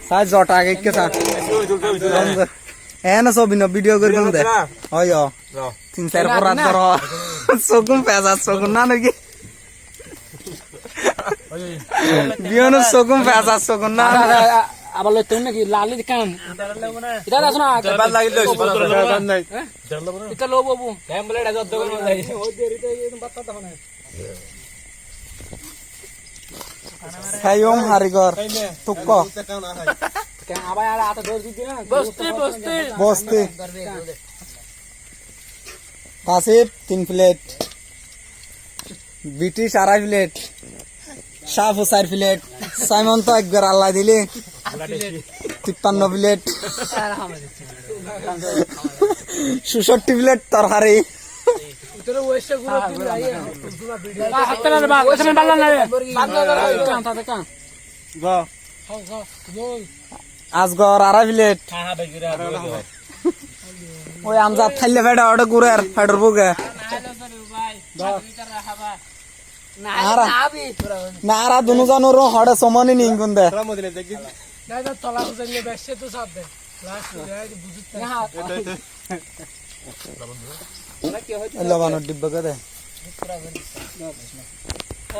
size জটা আগে কে সা এনা সব ভিডিও করে কোন দে হয় 3-4 পরাত কর সগুম পেজা সগুম না নাকি বিয়ন সগুম পেজা সগুম না আবার লইতে নাকি লালি কাম এটা দাও না বাদ লাগিল নাই এটা লো বাবু ট্যাবলেট আজ অর্ধ করে যাই ওই দেরিতে একদম বাচ্চা দাও না সাইয়ম হারিগর তুক্ক কেন আবার আর আটা দোষ দিবি না বস্তি কাসির 3 plate British 2.5 plate Shah 4 plate Simon তো একবার আল্লাহ দিলে 53 প্লেট 66 প্লেট তরকারি তোর ওইসে গুলো তুই আইয়ে হাতটার বাগ ওখানে বাল্লা না কান তা কান গো আজগর 2.5 প্লেট ওই আমজাদ খাইলে ফেডা ওটা গুরের ফেডর বুগে নারা দুনো জানোর হড়ে সমানে নিগুন দে না না তলা বুঝাইলে বেশে তো সাথ দে লাস্ট বুঝতে না লবণের ডিব্বা কে দে